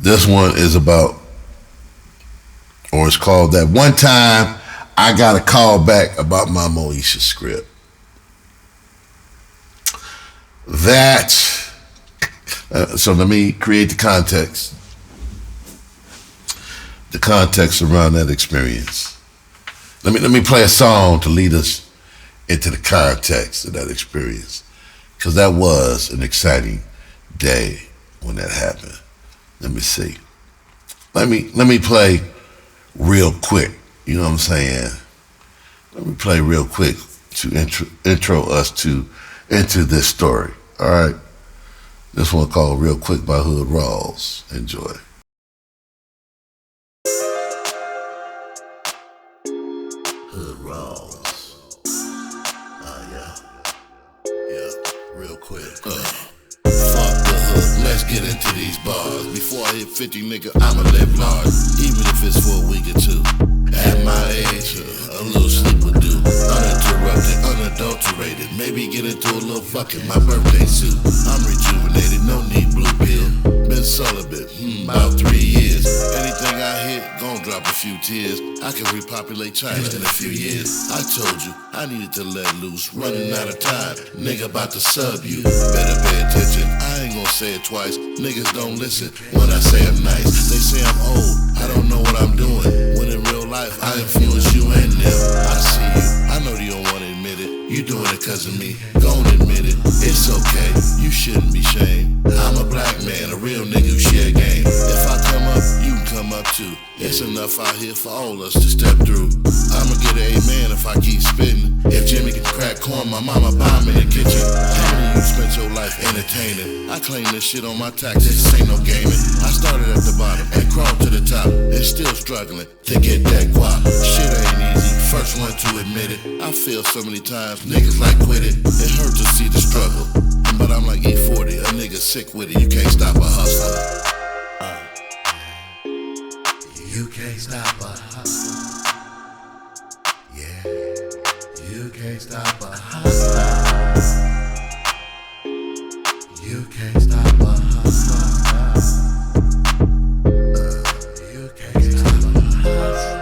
This one is about, or it's called That One Time I Got a Call Back About My Moesha Script. That, so let me create the context around that experience. Let me play a song to lead us into the context of that experience, because that was an exciting day when that happened. Let me see. Let me play real quick. You know what I'm saying? Let me play real quick to intro us into this story. All right. This one called Real Quick by Hood Rawlz. Enjoy. Hood Rawlz. Yeah, real quick. Fuck the hood, let's get into these bars. Before I hit 50, nigga, I'ma live large. Even if it's for a week or two. At my age, a little sleep would do. Uninterrupted, unadulterated. Maybe get into a little fucking my birthday suit. I'm rejuvenated, no need blue pill. Been celibate, about 3 years. Anything I hit, gon' drop a few tears. I can repopulate China in a few years. I told you, I needed to let loose. Running out of time, nigga about to sub you. Better pay attention, I ain't gon' say it twice. Niggas don't listen when I say I'm nice. They say I'm old, I don't know what I'm doing. When in real life, I influence you and them. I see you, I know you don't wanna admit it. You doing it cause of me, gon' admit it. It's okay, you shouldn't be shamed. I'm a black man, a real nigga who share game. If I come up, you can come up too. It's enough out here for all us to step through. I'ma get an amen if I keep spitting. If Jimmy can crack corn, my mama buy me in the kitchen. How many you spent your life entertaining? I claim this shit on my taxes, this ain't no gaming. I started at the bottom and crawled to the top, and still struggling to get that guap. Shit ain't easy, first one to admit it. I feel so many times, niggas like quit it. It hurt to see the struggle, but I'm like E40, a nigga sick with it. You can't stop a hustler. You can't stop a hustler. Yeah, you can't stop a hustler. You can't stop a hustler. You can't stop a hustler.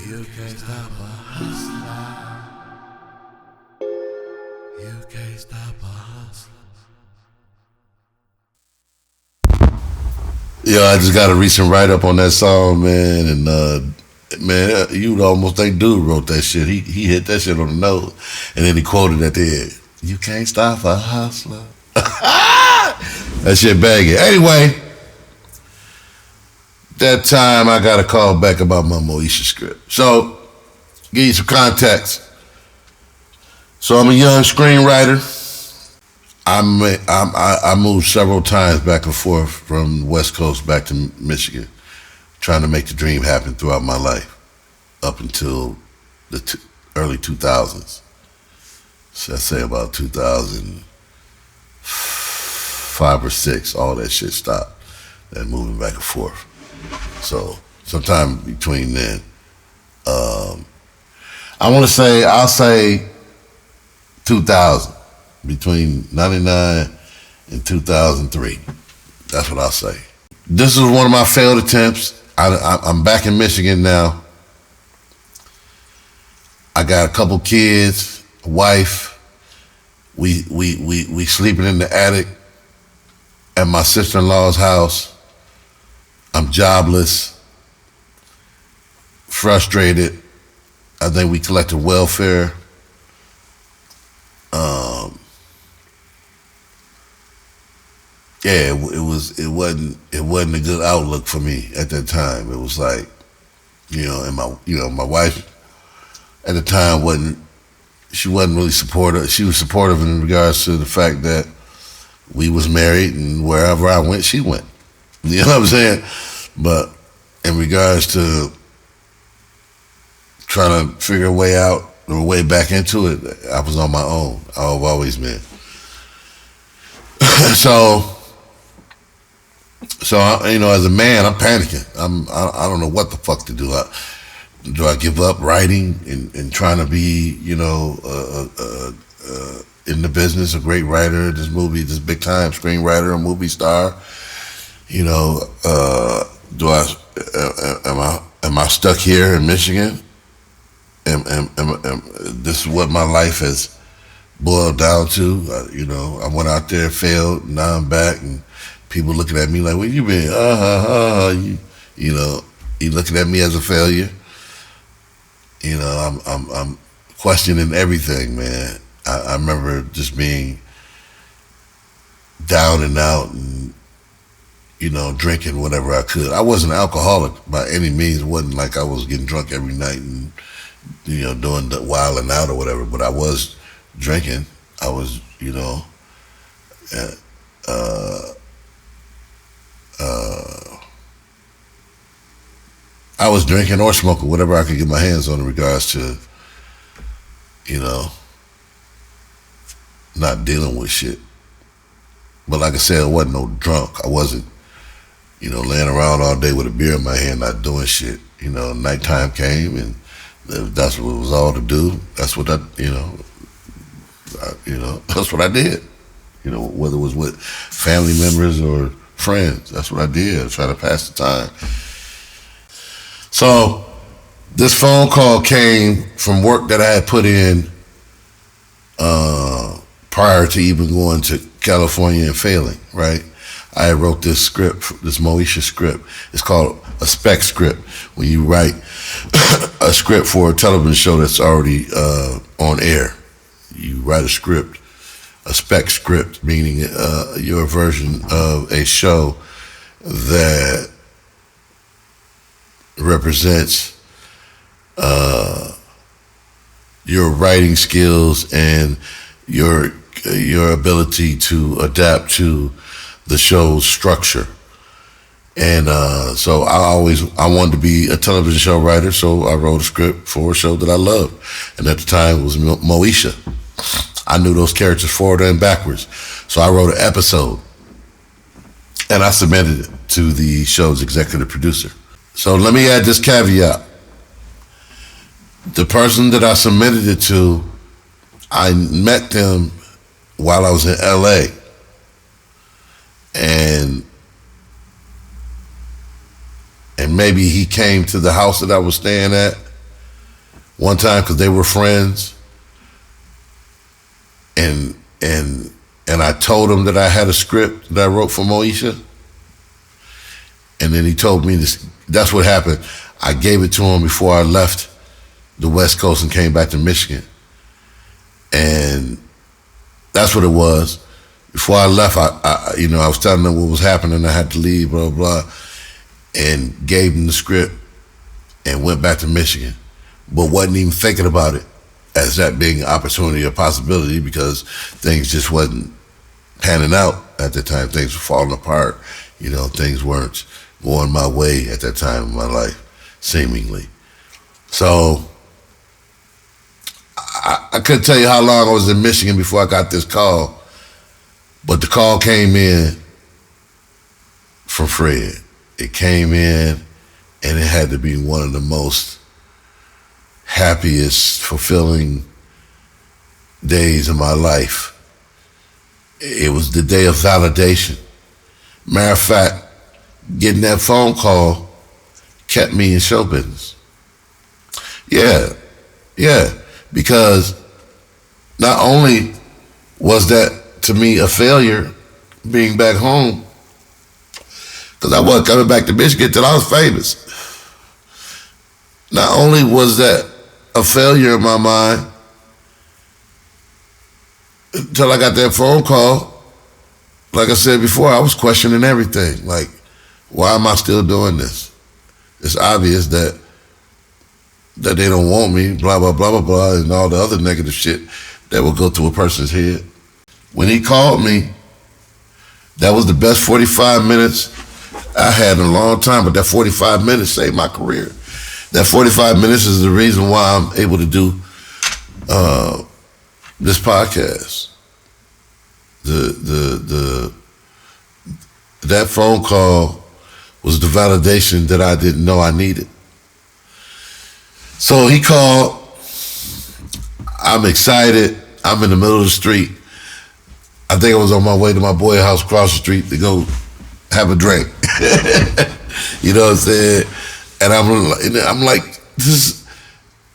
You can't stop a hustler. You can't stop a hustler. Yo, I just got a recent write-up on that song, man, and man, you'd almost think dude wrote that shit. He hit that shit on the nose, and then he quoted at the end, "You can't stop a hustler." That shit banging. Anyway, that time I got a call back about my Moesha script. So, give you some context. So I'm a young screenwriter. I moved several times back and forth from the West Coast back to Michigan, trying to make the dream happen throughout my life, up until the early 2000s. So I say about 2005 or 6, all that shit stopped. That moving back and forth. So sometime between then, I'll say 2000. Between 99 and 2003. That's what I'll say. This is one of my failed attempts. I'm back in Michigan now. I got a couple kids, a wife. We sleeping in the attic at my sister-in-law's house. I'm jobless, frustrated. I think we collected welfare. Yeah, it wasn't a good outlook for me at that time. It was like, and my wife at the time wasn't really supportive. She was supportive in regards to the fact that we was married and wherever I went, she went. You know what I'm saying? But in regards to trying to figure a way out or a way back into it, I was on my own. I've always been. So as a man, I'm panicking. I don't know what the fuck to do. Do I give up writing and trying to be, in the business, a great writer. This big time screenwriter, a movie star. You know, am I stuck here in Michigan? This is what my life has boiled down to. You know, I went out there, failed, now I'm back, and people looking at me like, "Where you been?" You know, you looking at me as a failure. You know, I'm questioning everything, man. I remember just being down and out, and you know, drinking whatever I could. I wasn't an alcoholic by any means. It wasn't like I was getting drunk every night and, you know, doing the wilding out or whatever, but I was drinking. I was, you know, I was drinking or smoking whatever I could get my hands on in regards to, you know, not dealing with shit. But like I said, I wasn't no drunk. I wasn't, you know, laying around all day with a beer in my hand, not doing shit. You know, nighttime came, and that's what it was all to do. That's what that's what I did. You know, whether it was with family members or friends, that's what I did. I tried to pass the time. So this phone call came from work that I had put in prior to even going to California and failing, right? I wrote this script, this Moesha script. It's called a spec script. When you write a script for a television show that's already on air, you write a script, a spec script, meaning your version of a show that represents your writing skills and your ability to adapt to the show's structure. And so I wanted to be a television show writer, so I wrote a script for a show that I loved. And at the time it was Moesha. I knew those characters forward and backwards. So I wrote an episode and I submitted it to the show's executive producer. So let me add this caveat. The person that I submitted it to, I met them while I was in LA. And maybe he came to the house that I was staying at one time because they were friends. And I told him that I had a script that I wrote for Moesha. And then he told me this. That's what happened. I gave it to him before I left the West Coast and came back to Michigan. And that's what it was. Before I left, I was telling them what was happening. I had to leave, blah, blah, and gave them the script and went back to Michigan. But wasn't even thinking about it as that being an opportunity or possibility because things just wasn't panning out at the time. Things were falling apart. You know, things weren't going my way at that time in my life, seemingly. So I couldn't tell you how long I was in Michigan before I got this call, but the call came in from Fred. It came in, and it had to be one of the most happiest, fulfilling days of my life. It was the day of validation. Matter of fact, getting that phone call kept me in show business. Yeah, because not only was that to me a failure being back home, because I wasn't coming back to Michigan till I was famous. Not only was that a failure in my mind until I got that phone call, like I said before, I was questioning everything. Like, why am I still doing this? It's obvious that they don't want me, blah, blah, blah, blah, blah, and all the other negative shit that will go through a person's head. When he called me, that was the best 45 minutes I had in a long time, but that 45 minutes saved my career. That 45 minutes is the reason why I'm able to do this podcast. That phone call was the validation that I didn't know I needed. So he called. I'm excited. I'm in the middle of the street. I think I was on my way to my boy's house across the street to go have a drink. You know what I'm saying? And I'm like, this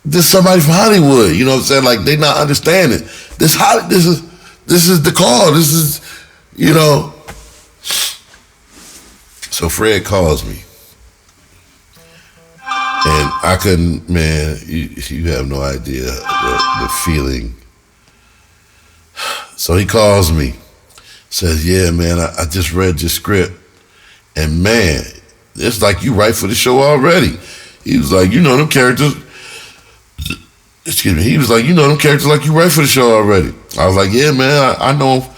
is somebody from Hollywood. You know what I'm saying? Like, they not understanding. This is the call. This is, you know. So Fred calls me. And I couldn't, man, you have no idea the feeling. So he calls me, says, yeah, man, I just read your script. And man, it's like you write for the show already. He was like, you know them characters. Excuse me. He was like, you know them characters like you write for the show already. I was like, yeah, man, I know them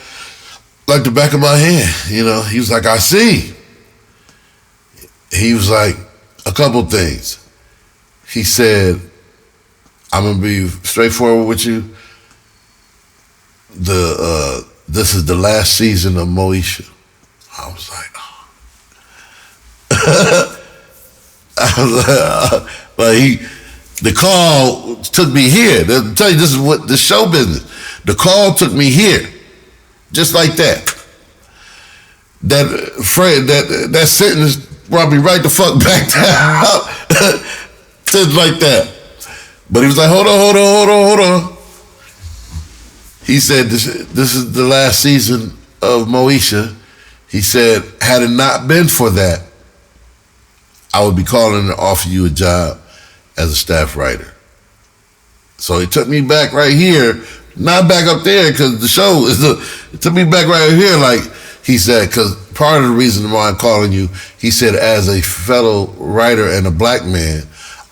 like the back of my hand. You know, he was like, I see. He was like, a couple things. He said, I'm gonna be straightforward with you. This is the last season of Moesha. I was like, oh. I was like, but the call took me here. I'll tell you, this is what the show business. The call took me here, just like that. That sentence brought me right the fuck back down, just like that. But he was like, hold on. He said, this is the last season of Moesha. He said, had it not been for that, I would be calling to offer you a job as a staff writer. So he took me back right here, not back up there, because the show it took me back right here, like he said, because part of the reason why I'm calling you, he said, as a fellow writer and a black man,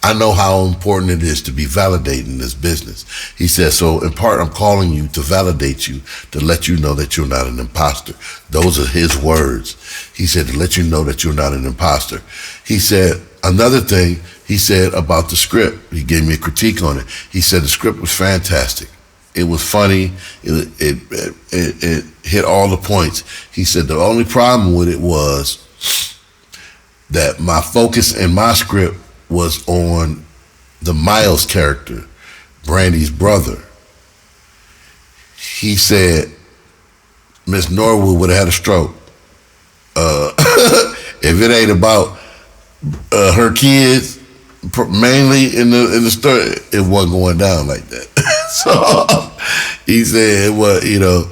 I know how important it is to be validated in this business. He said, so in part, I'm calling you to validate you, to let you know that you're not an imposter. Those are his words. He said, to let you know that you're not an imposter. He said, another thing, he said about the script, he gave me a critique on it. He said the script was fantastic. It was funny. It hit all the points. He said the only problem with it was that my focus in my script was on the Miles character, Brandy's brother. He said Miss Norwood would have had a stroke. If it ain't about her kids, mainly in the story, it wasn't going down like that. So he said, well, you know,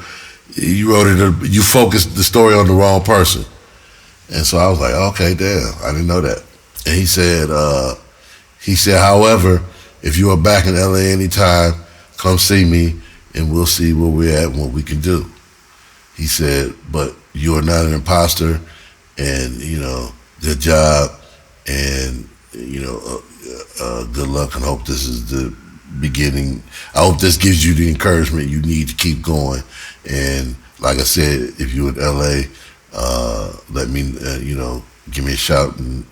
you focused the story on the wrong person. And so I was like, okay, damn, I didn't know that. And he said, however, if you are back in LA anytime, come see me and we'll see where we're at and what we can do. He said, but you are not an imposter, and, you know, good job, and, you know, good luck, and hope this is the beginning. I hope this gives you the encouragement you need to keep going. And like I said, if you're in LA, let me, you know, give me a shout and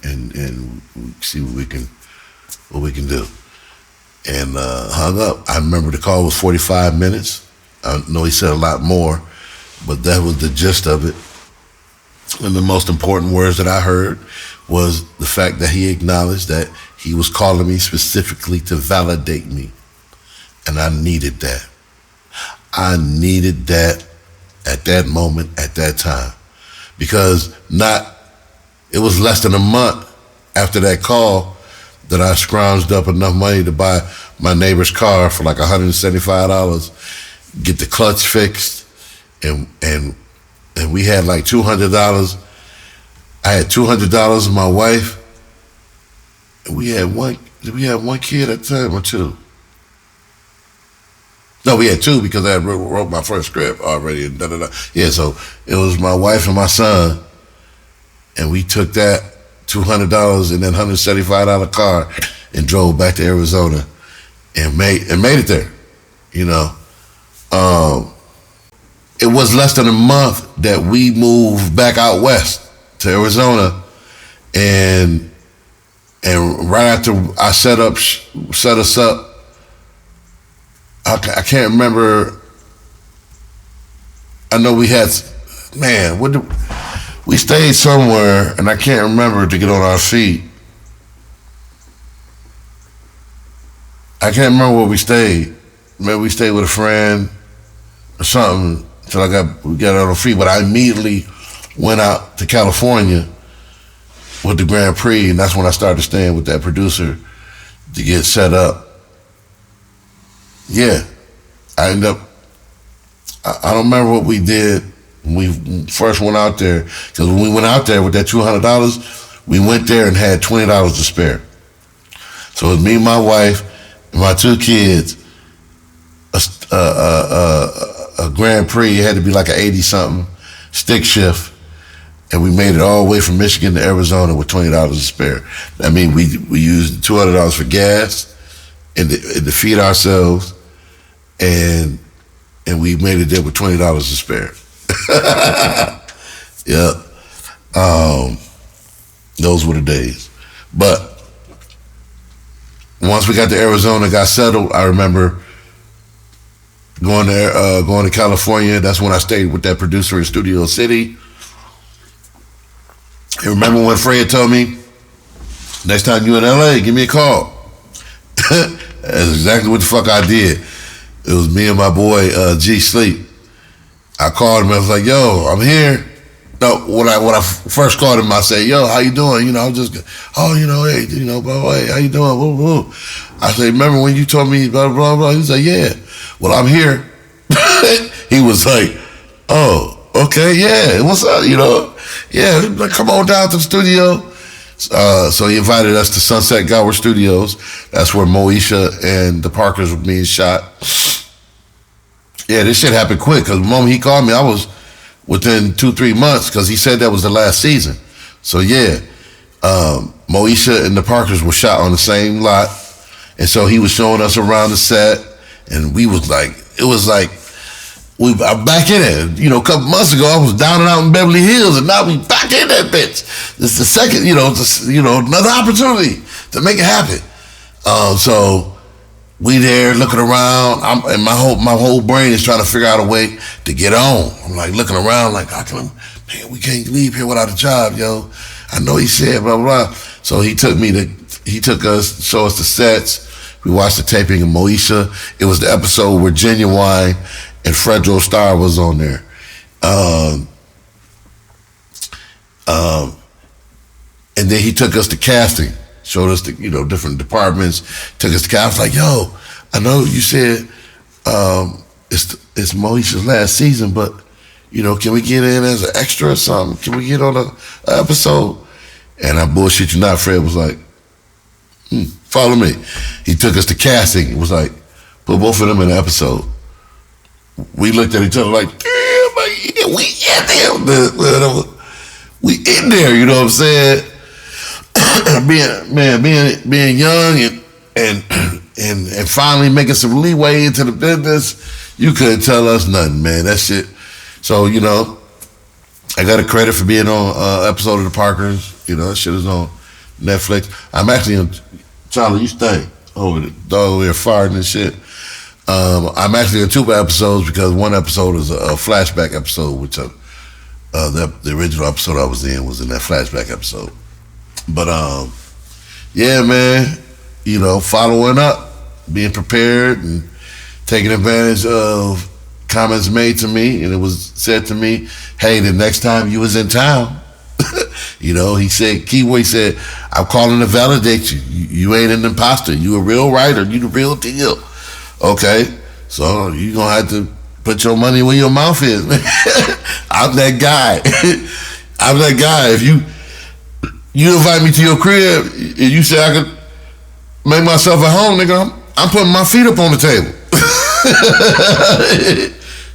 see what we can do. And hung up. I remember the call was 45 minutes. I know he said a lot more, but that was the gist of it. And the most important words that I heard was the fact that he acknowledged that he was calling me specifically to validate me. And I needed that. I needed that at that moment, at that time. Because it was less than a month after that call that I scrounged up enough money to buy my neighbor's car for like $175, get the clutch fixed, and we had like $200. I had $200 and my wife, and we had one kid at the time, or two? No, we had two, because I wrote my first script already. And Yeah, so it was my wife and my son, and we took that $200 and then $175 car and drove back to Arizona and made it there. You know, it was less than a month that we moved back out west to Arizona, and right after I set us up. I can't remember. I know we had, man, we stayed somewhere, and I can't remember to get on our feet. I can't remember where we stayed. Maybe we stayed with a friend. or something until we got on the free. But I immediately went out to California with the Grand Prix, and that's when I started staying with that producer to get set up. Yeah, I ended up, I don't remember what we did when we first went out there, because when we went out there with that $200, we went there and had $20 to spare. So it was me, my wife, and my 2 kids, a Grand Prix. It had to be like an 80-something stick shift. And we made it all the way from Michigan to Arizona with $20 to spare. I mean, we used $200 for gas and to feed ourselves, and we made it there with $20 to spare. Yeah. Those were the days. But once we got to Arizona, got settled, I remember going to California. That's when I stayed with that producer in Studio City. You remember when Fred told me, next time you in LA, give me a call. That's exactly what the fuck I did. It was me and my boy G Sleep. I called him and I was like, yo, I'm here. No, when I first called him, I said, yo, how you doing? You know, I'm just, oh, you know, hey, you know, blah, blah, hey, how you doing? Woo, woo. I said, remember when you told me blah, blah, blah? He was like, yeah. Well, I'm here. He was like, oh, okay, yeah, what's up, you know? Yeah, come on down to the studio. So he invited us to Sunset Gower Studios. That's where Moesha and the Parkers were being shot. Yeah, this shit happened quick, because the moment he called me, I was within 2-3 months, because he said that was the last season. So yeah, Moesha and the Parkers were shot on the same lot. And so he was showing us around the set, and we was like, it was like, I'm back in it. You know, a couple months ago, I was down and out in Beverly Hills, and now we back in that bitch. It's the second, another opportunity to make it happen. So we there looking around, and my whole brain is trying to figure out a way to get on. I'm like looking around, like, man, we can't leave here without a job, yo. I know he said blah blah. So he took us, show us the sets. We watched the taping of Moesha. It was the episode where Genuine and Fredro Starr was on there. And then he took us to casting, showed us the, different departments, took us to casting. I was like, yo, I know you said it's Moesha's last season, but can we get in as an extra or something? Can we get on an episode? And I bullshit you not, Fred was like, follow me. He took us to casting. It was like, put both of them in an episode. We looked at each other like, damn, we in there. We in there, you know what I'm saying? being young and finally making some leeway into the business, you couldn't tell us nothing, man. That shit. So, I got a credit for being on an episode of The Parkers. That shit is on Netflix. I'm actually on, Charlie, you stink over the dog over there farting and shit. I'm actually in 2 episodes, because one episode is a flashback episode, which the original episode I was in that flashback episode. But yeah, man, following up, being prepared, and taking advantage of comments made to me, and it was said to me, hey, the next time you was in town, he said, Keyway said, I'm calling to validate you. You ain't an imposter. You a real writer. You the real deal. Okay, so you gonna have to put your money where your mouth is. I'm that guy. I'm that guy. If you invite me to your crib and you say I could make myself at home, nigga, I'm putting my feet up on the table.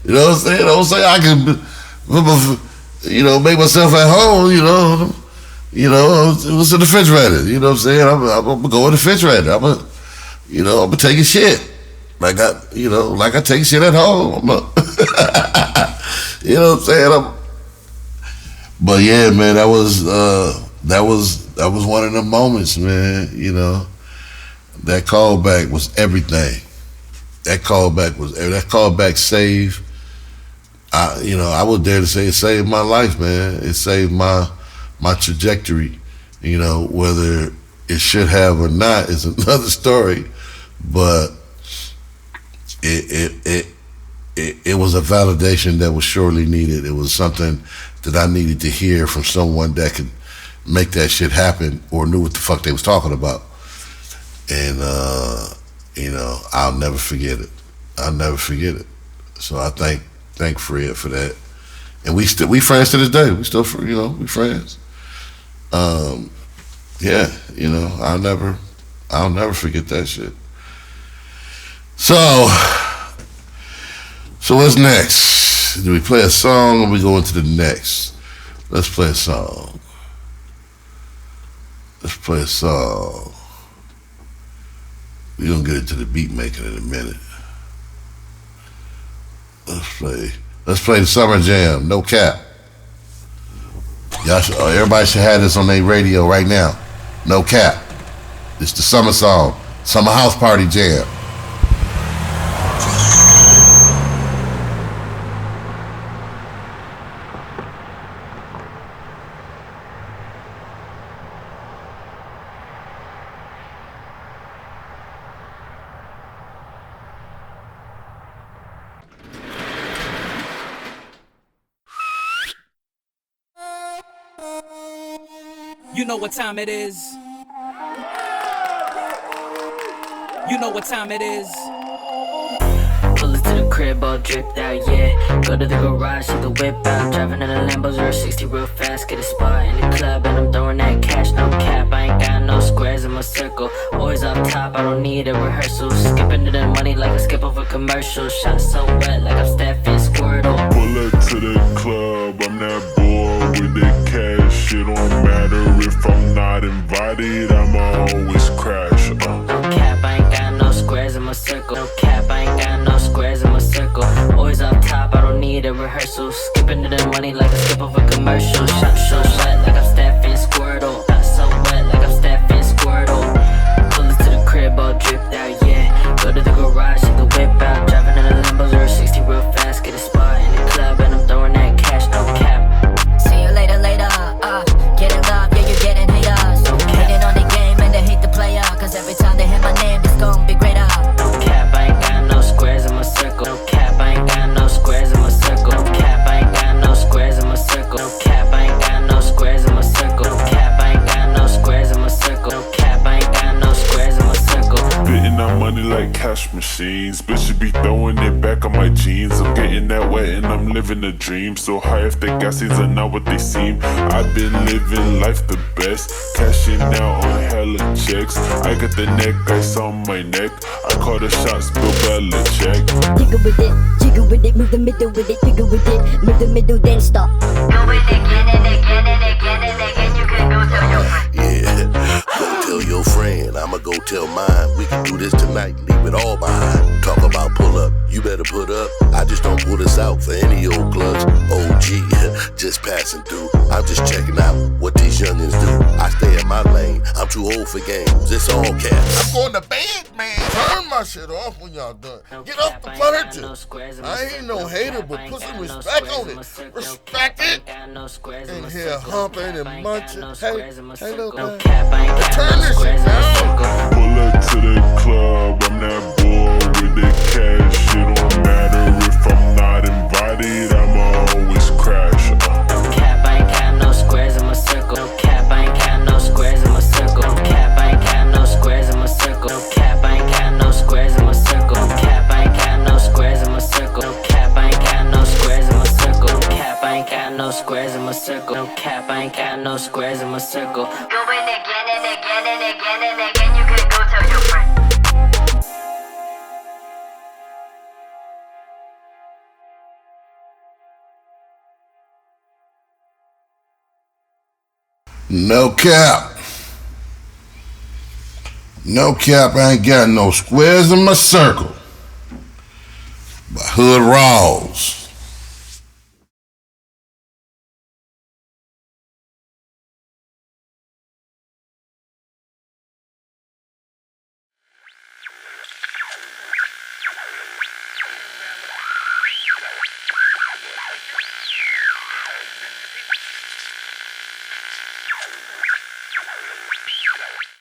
You know what I'm saying? Don't say I can, make myself at home. It was in the refrigerator. You know what I'm saying? I'm gonna go in the refrigerator. I'm gonna take a shit. Like I take shit at home. You know what I'm saying? But yeah, man, that was one of the moments, man. That callback was everything. That callback saved. I would dare to say it saved my life, man. It saved my trajectory. Whether it should have or not is another story, but it it was a validation that was surely needed. It was something that I needed to hear from someone that could make that shit happen or knew what the fuck they was talking about. And you know, I'll never forget it. I'll never forget it. So I thank Fred for that. And we friends to this day. We still, you know, we friends. Yeah, you know, I'll never forget that shit. So what's next? Do we play a song or we go into the next? Let's play a song. We're gonna get into the beat making in a minute. Let's play the Summer Jam, no cap. Everybody should have this on their radio right now. No cap. It's the summer song, Summer House Party Jam. You know what time it is. You know what time it is. Pull it to the crib, all dripped out, yeah. Go to the garage, see the whip out. Driving in the Lambos or 60 real fast. Get a spot in the club and I'm throwing that cash, no cap. I ain't got no squares in my circle. Always up top, I don't need a rehearsal. Skipping to the money like I skip over commercials. Shot so wet like I'm Stephen Squirtle. Pull up to the club, I'm that boy with the cash. It don't matter if I'm not invited, I'ma always crash. No cap, I ain't got no squares in my circle. No cap, I ain't got no squares in my circle. Always up top, I don't need a rehearsal. Skipping to the money like I skip over commercials. Shot so wet like I'm Stephen Squirtle. Shot so wet like I'm Stephen Squirtle. Pull it to the crib, all dripped out, yeah. Go to the garage, see the whip out. Driving in the Lambos or 60 real fast. Get a spot in the club and I'm throwing that cash, no cap. See you later, getting love, yeah, you getting haters. Hating on the game and they hate the player. Cause every time they hear my name, it's gon' be greater. No cap, I ain't got no squares in my circle. No cap, I ain't got no squares in my circle. No cap, I ain't got no squares in my circle. No cap, I ain't got no squares in my circle. No cap, I ain't got no squares in my circle. No cap, I ain't got no squares in my circle. Spitting out money like cash machines. Bitches be throwing it back on my jeans. I'm getting that wet and I'm living a dream. So high if the gases are not what they seem. I've been living life the best, cashing out on hella checks. I got the neck ice on my neck. I call the shots, Bill Belichick. Jiggle with it, move the middle with it, jiggle with it, move the middle, then stop. Go with it again and again and again and again. You can go tell your friend. Yeah, go tell your friend, I'ma go tell mine. We can do this tonight, leave it all behind. Talk about pull up, you better put up. I just don't pull this out for any old clubs. OG, just passing through. I'm just checking out what these youngins do. I stay in my lane, I'm too old for games, it's all cats. I'm going to bed, man. Turn my shit off when y'all done. Get off the furniture. I ain't no hater, but put some respect on it. Respect it. In here humping and munching. Hey, little man. Turn this shit down. Pull up to the club, I'm that boy with the cash. It don't matter if I'm not invited, I'ma always crash. No cap, I ain't got no squares in my circle. No cap, I ain't got no squares in my circle. No cap, I ain't got no squares in my circle. No cap, I ain't got no squares in my circle. No cap, I ain't got no squares in my circle. No cap, I ain't got no squares in my circle. No cap, I ain't got no squares in my circle. No cap, I ain't got no squares in my circle. Go in again and again and again and again. You can go tell your friend. No cap. No cap, I ain't got no squares in my circle. By Hood Rawlz.